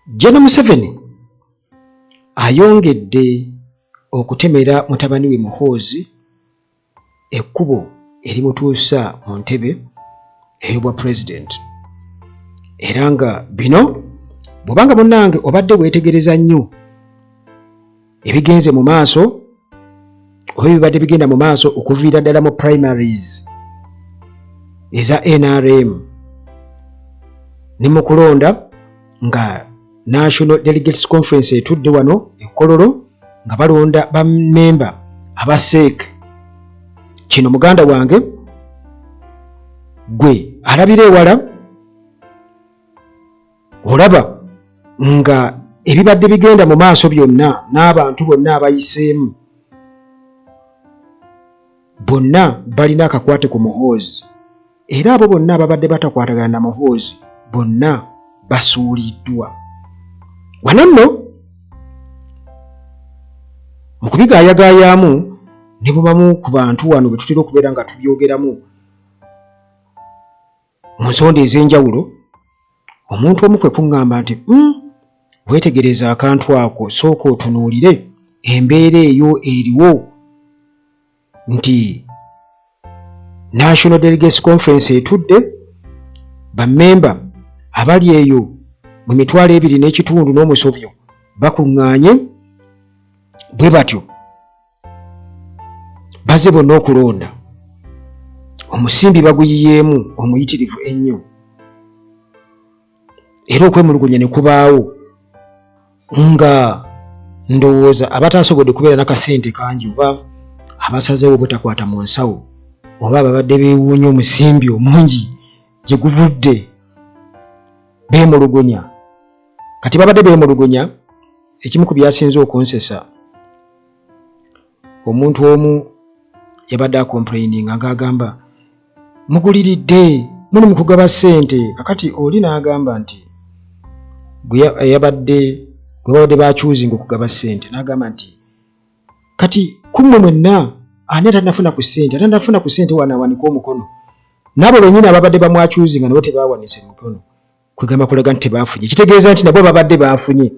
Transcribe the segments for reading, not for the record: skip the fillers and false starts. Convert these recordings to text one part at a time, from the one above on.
General Museveni ayongedde okutemera mutabani we Muhoozi ekkubo erimutuusa mu ntebe ey'obwa president. Era nga bino bw'obanga munnange obadde weetegereza nnyo ebigenze mu maaso oba ebibadde bigenda mu maaso okuviira ddala mu primaries eza NRM ne mu kulonda nga National Delegates Conference etudde wano e Kololo nga balonda bammemba aba SEC. Kino muganda wange gwe alabira ewala olaba nga ebibadde bigenda mu maaso byonna n'abantu bonna abayiseemu bonna balina akakwate ku Muhoozi, era abo bonna ababadde batakwatagana na Muhoozi bonna basuuliddwa. Wano nno mu kubigaayagaayamu ne bubamu ku bantu wano bwe tutera okubeera nga tubyogeramu mu nsonda ez'enjawulo, omuntu omu kwe kuŋŋamba nti weetegereza akantu ako sooka otunuulire embeera eyo eriwo nti National Delegates Conference etudde bammemba abali eyo mu 2.5 n'omusobyo bakuŋŋaanye bwe batyo bazze bonna okulonda omusimbi baguyiyeemu omuyitirivu ennyo, era okwemulugunya ne kubaawo nga ndowooza abatasobodde kubeera n'akasente kangi oba abasazeewo butakwata mu nsawo oba ababadde beewuunya omusimbi omungi gye guvudde beemulugunya. Kati babadde beemulugunya, ekimu ku byasinze okunsesa omuntu omu yabadde akomplaininga ng'agamba muguliridde muli mu kugaba ssente, kakati oli n'agamba nti gwe babadde bakyuzinga okugaba ssente n'agamba nti kati kummwe mwenna ani atannafuna ku ssente, atannafuna ku ssente wanawanika omukono, n'abo bennyini ababadde bamwakyuzinga nabo tebaawanise mukono, kwegamba kulaga nti tebaafunye, kitegeeza nti nabo babadde baafunye.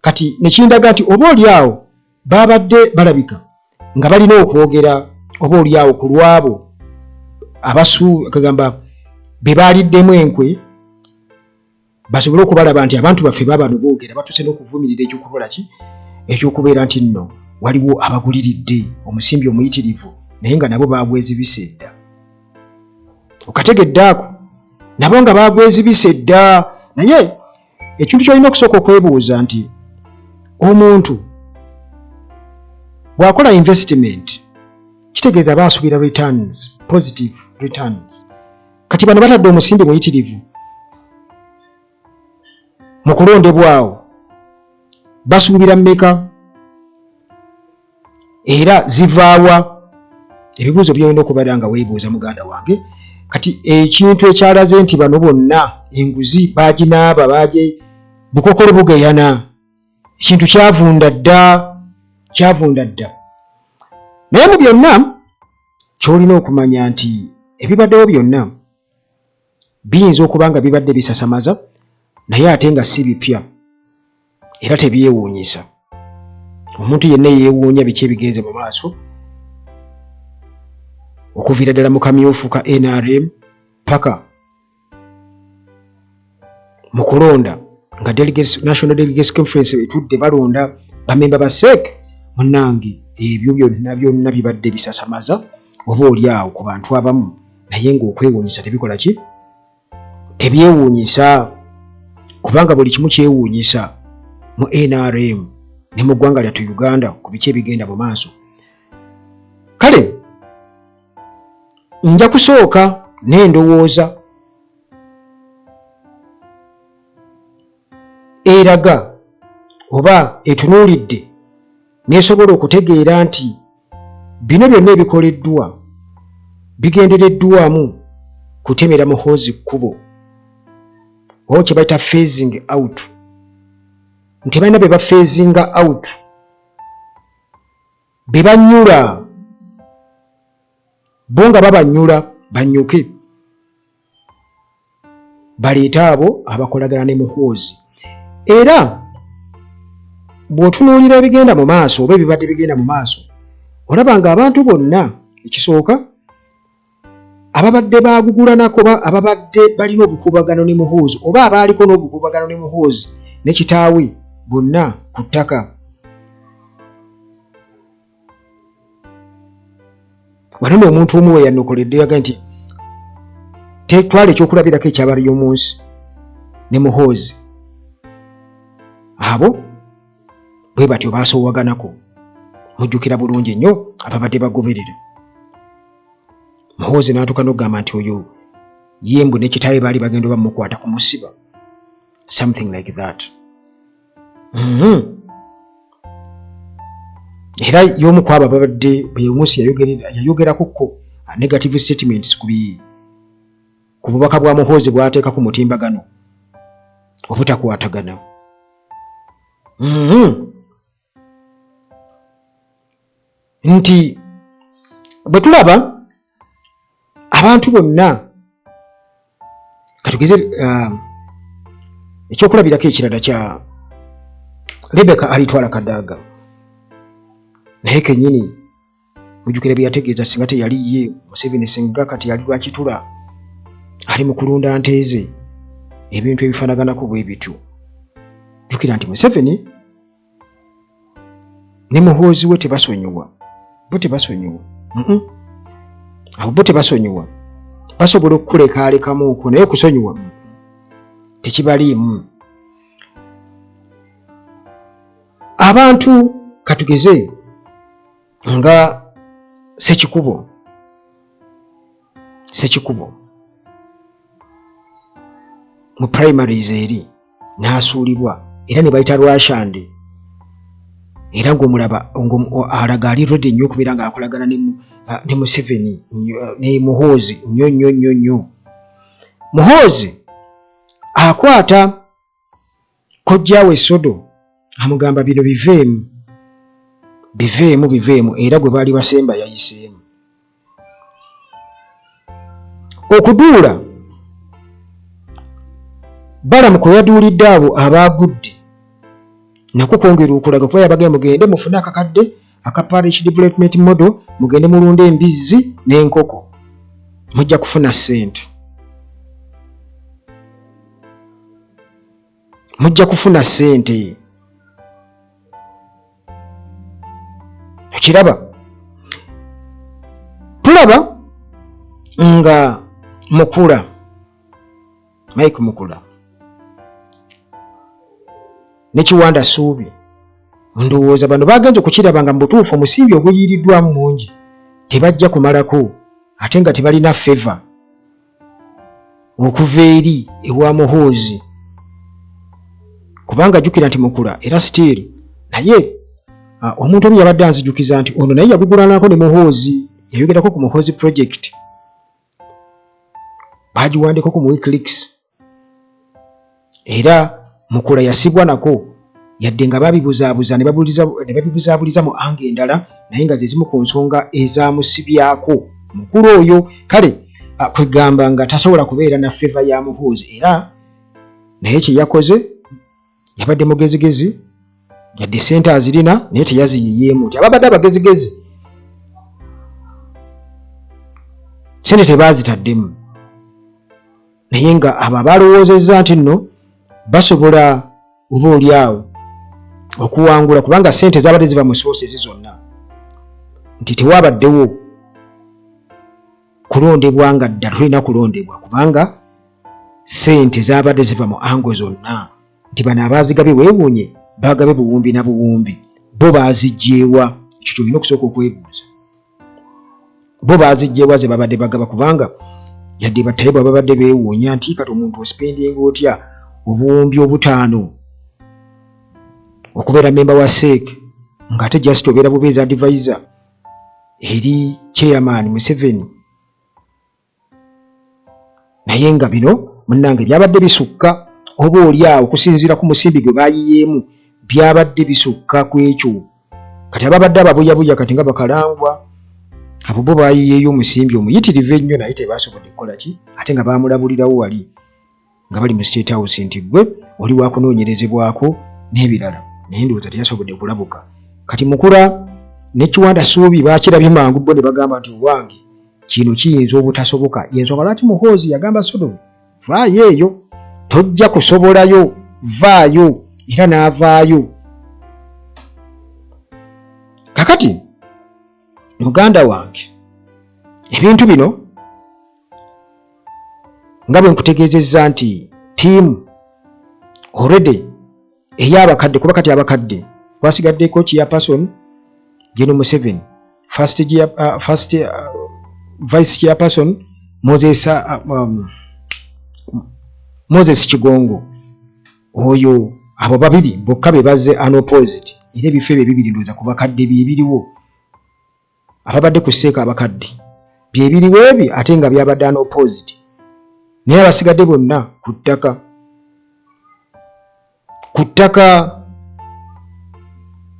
Kati ne kindaga nti oba oli awo babadde balabika nga balina okwogera oba oli awo ku lwabo kagamba be baaliddemu enkwe basobole okubalaba nti abantu baffe babano boogera batuuse n'okuvumirira ekyokukola ki ekyokubeera nti nno waliwo abaguliridde omusimbi omuyitirivu naye nga nabo baagwezibisa edda. Okategedde ako nabo nga baagwezibisa edda, naye ekintu kyolina okusooka okwebuuza nti omuntu bw'akola investment kitegeeza baasuubira returns, positive returns. Kati bano batadde omusimbi muyitirivu mu kulondebwawo basuubira mmeka era zivaawa? Ebibuuzo byolina okubeera nga weebuuza muganda wange. Kati ekintu ekyalaze nti bano bonna enguzi baaginaaba bukokolo bugeyana, ekintu kyavunda dda. Naye mu byonna kyolina okumanya nti ebibaddewo byonna biyinza okuba nga bibadde bisasamaza naye ate nga si bipya era tebyewuunyisa. Omuntu yenna yeewuunya biki ebigenze mu maaso okuviira ddala mu kamyufu ka NRM paka mu kulonda nga National Delegates Conference etudde balonda bamemba ba SEC. Munnange ebyo byonna bibadde bisasamaza oba oli awo ku bantu abamu, naye ng'okwewuunyisa tebikola ki? Tebyewuunyisa, kubanga buli kimu kyewuunyisa mu NRM ne mu ggwanga lyattu Uganda ku biki ebigenda mu maaso. Kale nja kusooka n'endowooza eraga oba etunuulidde nesobola okutegeera nti bino byonna ebikoleddwa bigendereddwamu kutemera Muhoozi kkubo oba kye bayita phasing out. Nti balina be bafeezinga out, be banyula bo nga babanyula banyuke baleete abo abakolagana ne Muhoozi. era bw'otunuulira ebigenda mu maaso oba ebibadde bigenda mu maaso olaba nga abantu bonna ekisooka ababadde baagugulanako ababadde balina obukuubagano ne Muhoozi oba abaaliko n'obukuubagano ne Muhoozi ne kitaawe bonna ku ttaka. Wano n'omuntu omu we yannokoledde yaga nti tetwala ekyokulabirako ekyabali y'omunsi ne Muhoozi abo bwe batyo baasoowaganako. Mujjukira bulungi nnyo ababadde bagoberera. Muhoozi n'atuuka n'okugamba nti oyo yembu ne kitaawe baali bagenda bamukwata kumusiba, something like that. Era y'omu ku abo ababadde buli munsi yayogerakokko negative statements ku bubaka bwa Muhoozi bw'ateeka ku mutimbagano obutakwatagana. Nti bwe tulaba abantu bonna katugeze ekyokulabirako ekirala kya Rebecca alitwala Kadaga naye kennyini mujjukira bye yategeeza singa teyali ye Museveni singa kati yali lwakitula ali mu kulunda nte ze ebintu ebifaanaganako bwe bityo. Jjukira nti Museveni ne Muhoozi we tebasonyiwa bo tebasonyiwa abo bo tebasonyiwa basobola okukulekaalekamu okwo naye okusonyiwa tekibaliimu. Abantu katugeze nga Sekikubo mu primaries eri n'asuulibwa era ne bayita Rwashande era ng'omulaba alaga ali ready nnyo okubeera ng'akolagana ne Museveni ne Muhoozi nnyo. Muhoozi akwata kojjaawe Sodo amugamba bino biveemu era gwe baali basemba yayiseemu. Okuduula Balamu kwe yaduulidde abo abaagudde nako kwongera okulaga kuba yabagenda mugende mufune akakadde aka parish development model mugende mulunde embizzi n'enkoko mujja kufuna ssente. Okiraba tulaba nga Mike Mukula ne Kiwanda Suubi ndowooza bano bagenze okukiraba nga mu butuufu omusimbi oguyiiriddwamu mungi tebajja kumalako ate nga tebalina favor okuva eri ewa Muhoozi kubanga jjukira nti Mukula era still naye omuntu omu yabadde anzijukiza nti ono naye yagugulanako ne Muhoozi yayogerako ku Muhoozi project bagiwandiko ku Wikileaks era Mukula yasibwa nako yadde nga babibuzaabuza ne babibuzaabuliza mu anga endala naye nga zezimu ku nsonga ezaamusibyako mukulu oyo kale kwegamba nga tasobola kubeera na favor ya Muhoozi era naye kye yakoze yabadde mugezigezi yadde ssente azirina naye teyaziyiyeemu nti ababadde abagezigezi ssente tebaazitaddemu naye nga abo abalowoozezza nti nno basobola oba oliawo okuwangula kubanga ssente zabadde ziva mu sources zonna nti tewabaddewo kulondebwa nga ddala tulina kulondebwa kubanga ssente zabadde ziva mu ango zonna nti bano abaazigabye weewuunye baagabe buwumbi na buwumbi bo baazijjeewa ekyo kyolina okusooka okwebuuza bo baazijjeewa ze babadde bagaba kubanga yadde battaye bwe babadde beewuunya nti kati omuntu osipendinga otya obuwumbi 5 okubeera memba wa SEC ng'ate just obeera bubeezi advisor eri chairman Museveni naye nga bino munnange byabadde bisukka oba oliawo okusinziira ku musimbi gwe baayiyeemu byabadde bisukka ku ekyo kati ababadde ababuyabuya kati nga bakalangwa abo bo baayiyeeyo omusimbi omuyitirivu ennyo naye tebaasobodde kukola ki ate nga baamulabulirawo wali nga bali mu State House nti gwe oli wa kunoonyerezebwako n'ebirala naye ndowooza teyasobodde kulabuka. Kati Mukula ne Kiwanda Ssuubi baakirabye mangu bo ne bagamba nti owange kino kiyinza obutasoboka. Yensonga lwaki Muhoozi yagamba Sodomu vaayo eyo tojja kusobolayo, vaayo, era n'avaayo. Kakati muganda wange ebintu bino nga bwe nkutegeezezza nti ttiimu already ey'abakadde, kuba kati abakadde kwasigaddeko chairperson General Museveni, first vice chairperson Moses Kigongo, oyo abo babiri bokka be bazze unopposed, era ebifo ebyo bibiri ndowooza ku bakadde bye biriwo ababadde ku sseeka abakadde bye biriwo ebyo ate nga byabadde unopposed, naye abasigadde bonna ku ttaka.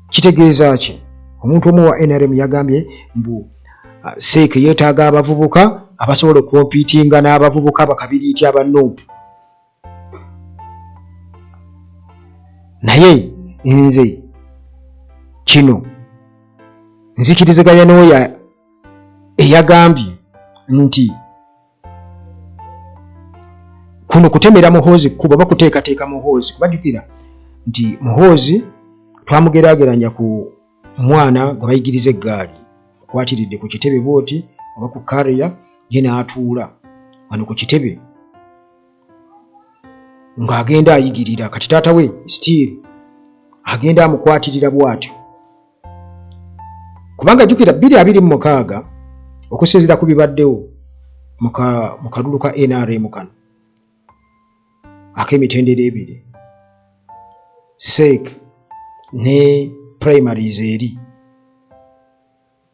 Kitegeeza ki? Omuntu omu wa NRM yagambye mbu seeke yeetaaga abavubuka abasobola okumpiitinga n'abavubuka bakabiriiti abannuupu. Naye nze kino nzikiriziganya n'oyo eyagambye nti kuno kutemera Muhoozi kuba bakuteekateeka Muhoozi, kubajjukira nti Muhoozi twamugeraageranya ku mwana gwe bayigiriza eggaali mukwatiridde ku kitebe bwoti oba ku kariya, ye n'atuula wano ku kitebe ng'agenda ayigirira. Kati taata we still agenda amukwatirira bw'atyo, kubanga jjukira 2026 okusinziira ku bibaddewo mu kalulu ka NRM kano ak'emitendera ebiri SEC ne primaries eri,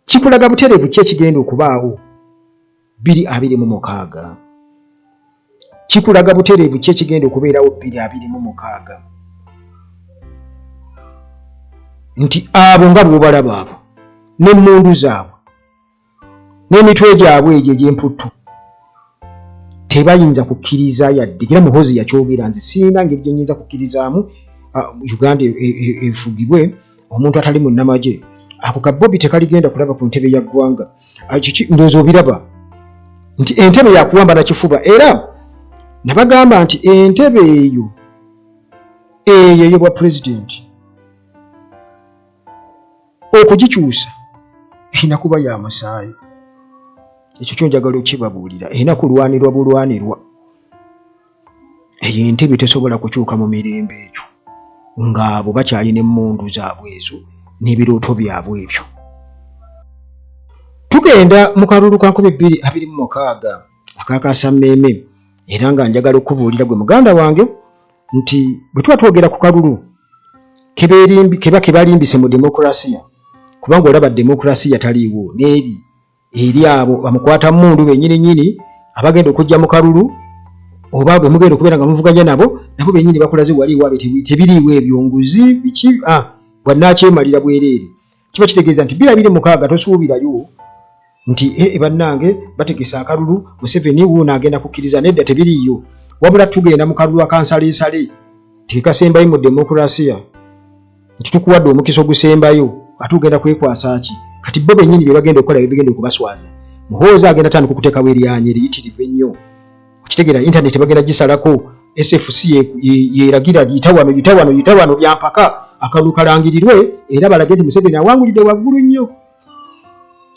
kikulaga butereevu ki ekigenda okubaawo 2026. Kikulaga butereevu ki ekigenda okubeerawo 2026. Nti abo nga bw'obalaba abo n'emmundu zaabwe n'emitwe gyabwe egyo egy'emputtu tebayinza kukkiriza yadde, era Muhoozi yakyogera, nze sirina ngeri gye nnyinza kukkirizaamu Uganda efugibwe omuntu atali munnamagye. Ako ka Bobby tekaligenda kulaba ku ntebe ya ggwanga. Ndowooza obiraba nti entebe yakuwamba na kifuba, era nabagamba nti entebe eyo bwa pulezidenti okugikyusa erina kuba ya musaayi. Ekyo kyonjagala okukibabuulira, erina kulwanirwa bulwanirwa. Eyo entebe tesobola kukyuka mu mirembe egyo ng'abo bakyalina emmundu zaabwe ezo n'ebirooto byabwe ebyo. Tugenda mu kalulu ka 2026 akakasa mmeeme, era nga njagala okubuulira gwe muganda wange nti bwe tuba twogera ku kalulu keba kebalimbise mu demokrasiya, kubanga olaba demokrasiya taliiwo eri abo bamukwata mundu bennyini abagenda okujja mu kalulu oba bwe mugenda okubeera nga muvuganya nabo bennyini bakulaze waliwo abe tebiriiwo ebyo nguzi biki bwannakyemalira bwereere. Kiba kitegeeza nti 2026 tosuubirayo nti bannange bategesa akalulu Museveni wuuno agenda kukkiriza, nedda tebiriiyo. Wabula tugenda mu kalulu akansaleesale tekikasembayo mu demokrasiya nti tukuwadde omukisa ogusembayo ate ogenda kwekwasa ki? Kati bo bennyini bye bagenda okukola bigenda okubaswaza. Muhoozi agenda tandika okuteekawo eryanyi eriyitirivu ennyo. Okitegeera internet bagenda gisalako, SFC yeragira yita wano byampaka akalulu kalangirirwe, era balage nti Museveni awangulidde waggulu nnyo.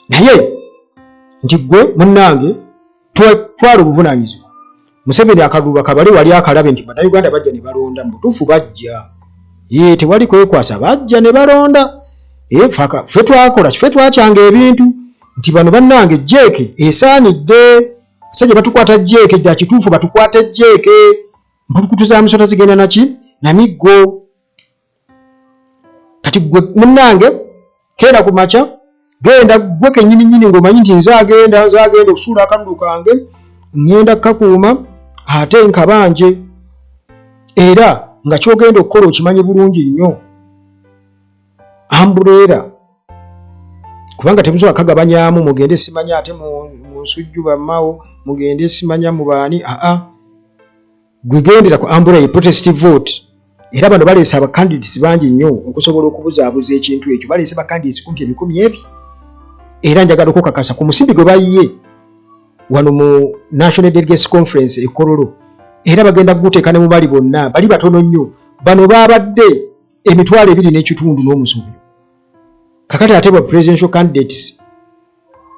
Naye nti gwe munnange twala obuvunaanyizibwa. Museveni akalulu bakabale wali akalabe nti bannayuganda bajja ne balonda, mu butuufu bajja. Tewali kwekwasa, bajja ne balonda. Ffe twakola ffe twakyanga ebintu nti bano bannange jeeke esaanidde. Basajja batukwata jeeke dda kituufu batukwate jeeke. Mpulukutu za musota zigenda naki na miggo. Kati gwe munnange keera ku makya genda gwe kennyini ng'omanyi nti nzaagenda okusuula akalulu kange ngenda kukakuuma ate nkabanje, era nga kyogenda okukola okimanyi bulungi nnyo. Ambuleera kubanga temusobola kagabanyaamu mugende simanya ate mu nsujju bammawo mugende simanya mu baani gwegendera ku ambula ye protest vote era bano baleese aba candidates bangi nnyo okusobola okubuzaabuza ekintu ekyo baleese ba candidates kumpi ebikumi ebi era njagala okukakasa ku musimbi gwe bayiye wano mu National Delegates Conference e Kololo era bagenda kuguteeka ne mu bali bonna bali batono nnyo bano babadde emitwalo 2.5 n'omusubi kakati ate ba presidential candidates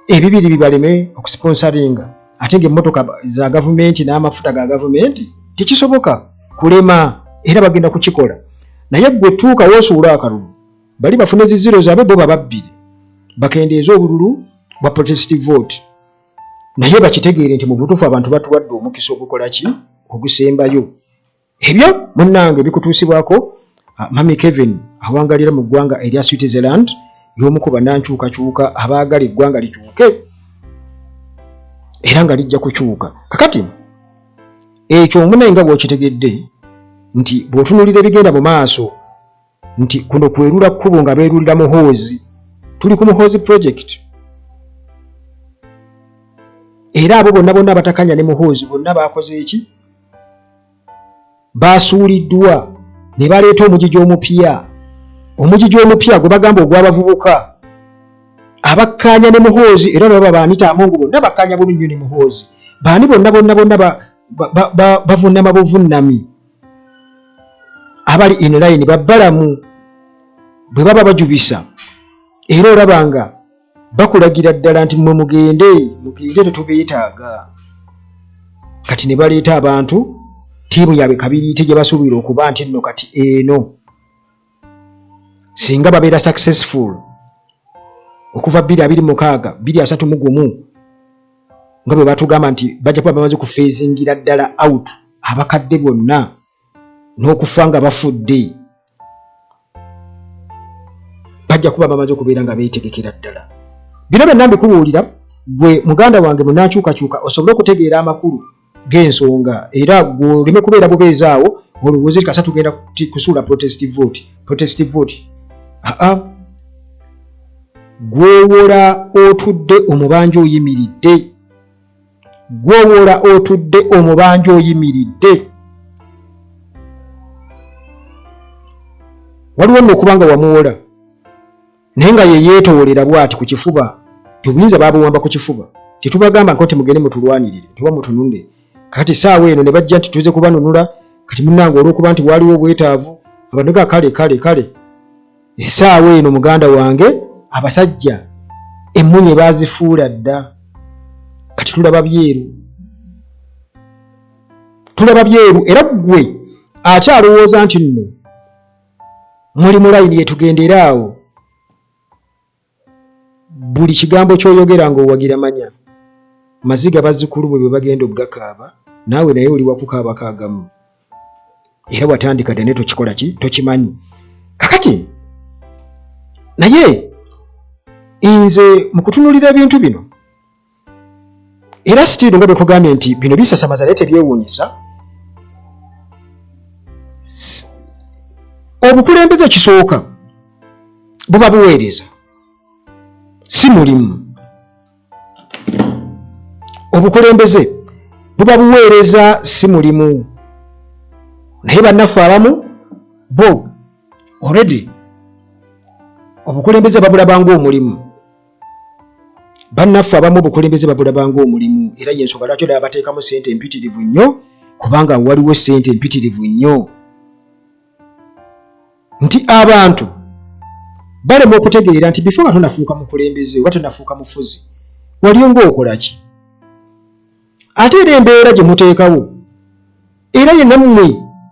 ebibiri bibaleme okusponsoringa ate ng'emmotoka za gavumenti n'amafuta ga gavumenti tekisoboka kulema era bagenda kukikola naye gwe tuuka woosuula akalulu bali bafune ziziro zaabwe bo bababbire bakendeeza obululu bwa protest vote naye bakitegeere nti mu butuufu abantu batuwadde omukisa ogukola ki ogusembayo ebyo munnange bikutuusibwako Mami Kevin awangalira mu ggwanga erya Switzerland y'omu ku bannankyukakyuka abaagala eggwanga likyuke era nga lijja kukyuka kakati ekyo omunaye nga bw'okitegedde nti bw'otunuulira ebigenda mu maaso nti kuno kwerula kkubo nga beerulira Muhoozi tuli ku Muhoozi project era abo bonna bonna abatakanya ne Muhoozi bonna baakoze eki baasuuliddwa ne baleeta omugigi omupya gwe bagamba ogw'abavubuka abakkaanya ne Muhoozi era baba baanita amongo bonna bakkaanya bubi nnyo ne Muhoozi baani bonna bavunnama buvunnami abali in line babbalamu bwe baba bajubisa era olabanga bakulagira ddala nti mmwe mugende tetubeetaaga kati ne baleeta abantu tiimu yaabwe kabiriite gye basuubira okuba nti nno kati eno singa babeera successful okuva 2026 2031 nga bwe batugamba nti bajja kuba bamaze kufeezingira ddala out abakadde bonna n'okufa nga bafudde bajja kuba bamaze okubeera nga beetegekera ddala bino byonna mbikubuulira gwe muganda wange munnankyukakyuka osobole okutegeera amakulu g'ensonga era gwoleme kubeera bubeezaawo olowooza kasa tugenda kusuula protest vote gwewola otudde omubanja oyimiridde waliwo nno okuba nga wamuwola naye nga ye yeetoolera bw'ati ku kifuba tubuyinza babuwamba ku kifuba tetubagamba nko temugende mutulwanirire tuba mutununde kati saawa eno ne bajja nti tuze kubanunula kati munnange olw'okuba nti waliwo obwetaavu abantu ga kale essaawa eno muganda wange abasajja emmunye baazifuula dda kati tulaba byeru era ggwe akyalowooza nti nno muli mu layini yetugendera awo buli kigambo ky'oyogera ng'owagira manya maziga bazzukulu bwe bagenda okugakaaba naawe naye oli wakukaabakaagamu era watandika ddene tokikola ki tokimanyi kakati naye nze mu kutunuulira ebintu bino era sitiiru nga bwe kugambye nti bino bisasamaza naye tebyewuunyisa obukulembeze kisooka buba buweereza si mulimu obukulembeze buba buweereza si mulimu naye bannaffe abamu bo already obukulembeze babulabanga omulimu bannaffe abamu obukulembeze babulabanga omulimu era yensonga lwaki olaba bateekamu ssente empitirivu nnyo kubanga waliwo ssente empitirivu nnyo nti abantu balema okutegeera nti bifo nga tonafuuka mukulembeze oba tonafuuka mufuzi waliyo ng'okola ki ate era embeera gye muteekawo era yenna mmwe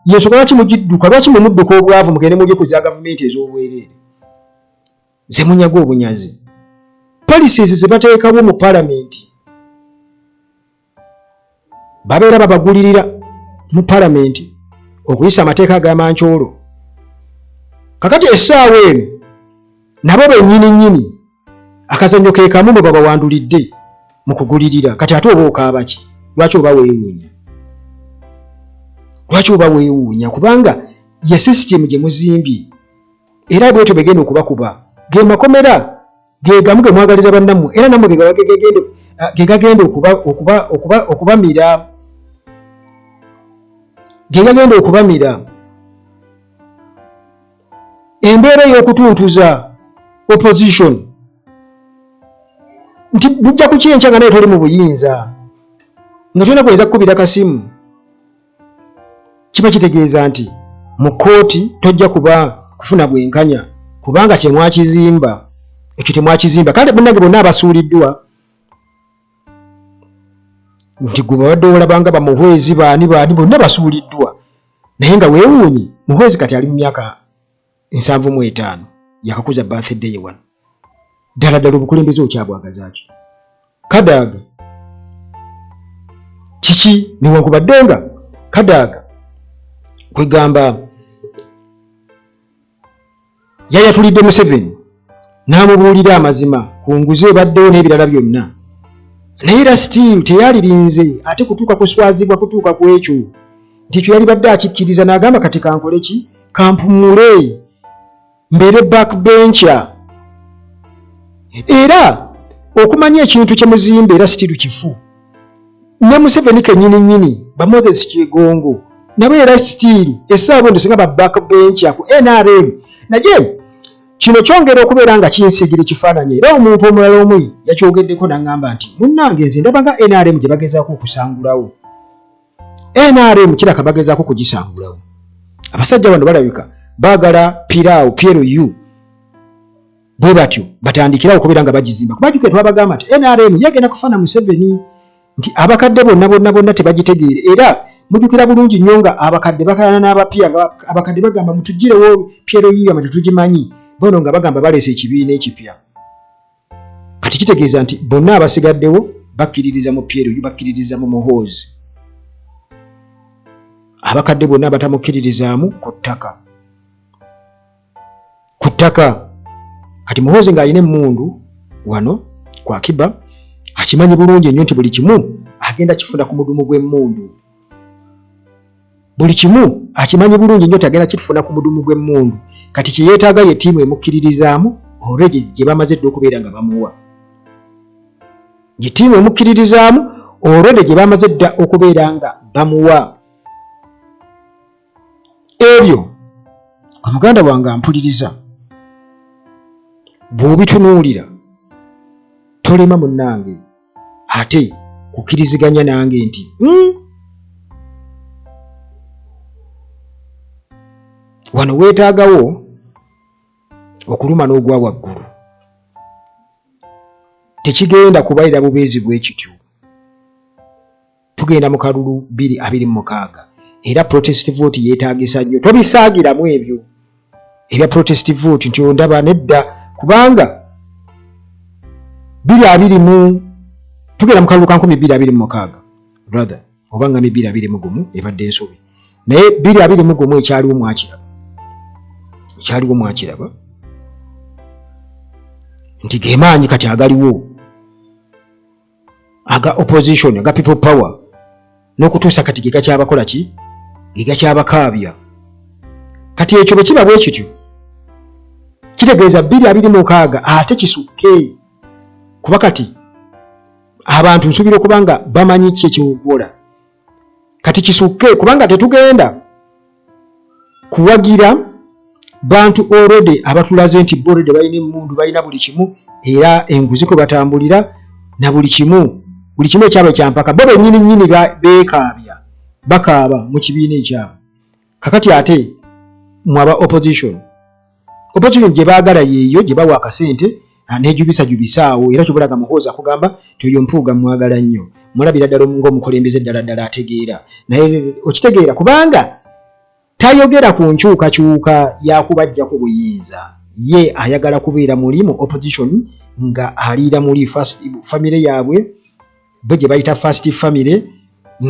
yensonga lwaki mugidduka lwaki mwe mudduka obwavu mugende mulye ku za gavumenti ez'obwereere ze munyaga obunyazi policies ze bateekawo mu palamenti babeera babagulirira mu palamenti okuyisa amateeka ag'amankyolo kakati essaawa eno nabo bennyini akazannyo ke kamu mwe babawandulidde mu kugulirira kati ate oba okaaba ki lwaki oba weewuunya kubanga ye sisitemu gye muzimbye era bwetyo begenda okubakuba ge makomera ge gamu ge mwagaliza bannammwe era nammwe ge gagenda okubamira gye yagenda okubamira embeera y'okutuntuza opposition nti bujja kukyenkya nga naye toli mu buyinza nga tulina kuyinza kukubira kasimu kiba kitegeeza nti mu kooti tojja kuba kufuna bwenkanya kubanga temwakizimba ekyo temwakizimba kandi bannange bonna abasuuliddwa nti gwe babadde olabanga bamuhwezi baani bonna basuuliddwa naye nga weewuunye muhwezi kati ali mu myaka 75 yakakuza birthday wano ddala ddala obukulembeze okyabwagazaaki Kadaga kiki newankubadde nga Kadaga kwegamba yayatulidde Museveni n'amubuulira amazima ku nguzi ebaddewo n'ebirala byonna naye era still teyalirinze ate kutuuka kuswazibwa kutuuka ku ekyo nti ekyo yali badde akikkiriza n'agamba kati kankole ki kampumule mbeere backbencher era okumanya ekintu kyemuzimba era still kifu ne Museveni kennyini ba Moses Kyegongo nabo era still essaawa ndo singa ba backbencher ku NRM naye kino kyongera okubeera nga kinsigira ekifaananyi era omuntu omulala omu yakyogeddeko n'aŋŋamba nti munnange nze ndaba nga NRM gye bagezaako okusangulawo NRM kiraka bagezaako kugisangulawo abasajja bano balabika baagala PRU bwe batyo batandikirawo okubeera nga bagizimba kubajjuke twabagamba nti NRM yagenda kufana Museveni nti abakadde bonna tebagitegeere era mujjukira bulungi nnyo nga abakadde bakalana n'abapya abakadde bagamba mutugirewo PRU yamwe tetugimanyi bono nga bagamba baleese ekibiina ekipya kati kitegeeza nti bonna abasigaddewo bakkiririza mu PRU bakkiririza mu muhoozi abakadde bonna batamukkiririzaamu ku ttaka kati muhoozi ng'alina emmundu wano kwa Kiba akimanyi bulungi ennyo nti buli kimu agenda kifuna ku mudumu gw'emmundu buli kimu akimanyi bulungi nnyo nti agenda kifuna ku mudumu gw'emmundu kati kye yeetaaga ye ttiimu emukkiririzaamu olwegye gye bamaze dde okubeera nga bamuwa ye ttiimu emukkiririzaamu olwedde gye bamaze dda okubeera nga bamuwa ebyo omuganda wange ampuliriza bw'obitunuulira tolema munnange ate kukkiriziganya nange nti wano weetaagawo okuluma n'ogwa waggulu tekigenda kubalira bubeezi bwe kityo tugenda mu kalulu 2026 era protest vote yeetaagisa nnyo tobisaagiramu ebyo ebya protest vote nti ondaba nedda kubanga 2020 tugenda mu kalulu ka 2026 brother obanga 2021 ebadde ensobi naye 2021 ekyaliwo mwakiraba nti gemaanyi kati agaliwo aga opposition aga people power n'okutuusa kati giga kyabakola ki giga kyabakaabya kati ekyo bwe kiba bwe kityo kitegeeza 2026 ate kisukke kuba kati abantu nsuubira okubanga bamanyi ki ekyokola kati kisukke kubanga tetugenda kuwagira bantu already abatulaze nti already balina emmundu balina buli kimu era enguzi kwe batambulira na buli kimu ekyabwe kyampaka bo bennyini beekaabya bakaaba mu kibiina ekyabwe kakati ate mwaba opposition gye baagala yeeyo gye bawa akasente nejubisaawo era kyobulaga muhoozi akugamba nti oyo mpuuga mwagala nnyo mulabira ddala ng'omukulembeze ddala ategeera naye okitegeera kubanga tayogera ku nkyukakyuka yakubajjako buyinza ye ayagala kubeera muli mu opposition nga aliira muli famire yaabwe bo gye bayita first family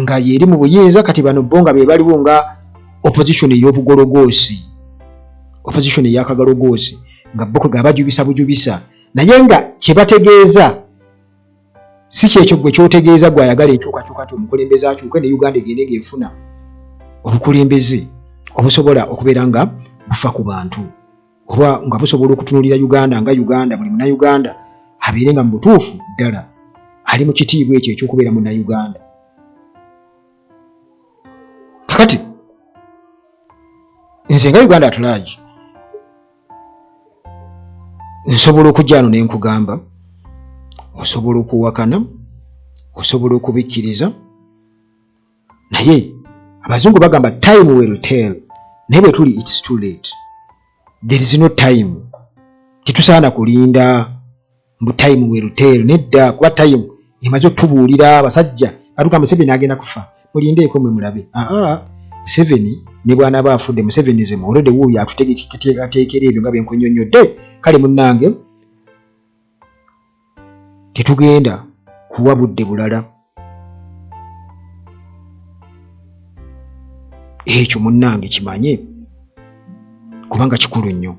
nga yeri mu buyinza kati bano bo nga be baliwo nga opposition ey'obugologoosi opposition ey'akagalogoosi nga bo kwe bajubisa naye nga kye bategeeza si kyekyo gwe kyotegeeza gwe ayagala enkyukakyuka ti omukulembeze akyuke ne Uganda egende ng'efuna obukulembeze obusobola okubeera nga bufa ku bantu oba nga busobola okutunuulira Uganda nga Uganda buli munnayuganda abeere nga mu butuufu ddala ali mu kitiibwa ekyo eky'okubeera munnayuganda kakati nze nga Uganda at large nsobola okujja wano ne nkugamba, osobola okuwakana, osobola okubikkiriza, naye abazungu bagamba time will tell. Naye bwe tuli it's too late. There is no time. Tetusaana kulinda mbu time will tell. Nedda kuba time emaze okutubuulira abasajja batuka Museveni agenda kufa. Mulindeeko mwe mulabe. Museveni ne bwana baafudde Museveni ze already wuuyo atuteekera ebyo nga bye nkunnyonnyodde. Kale munnange tetugenda kuwa budde bulala. Ekyo munnange kimanye kubanga kikulu nnyo.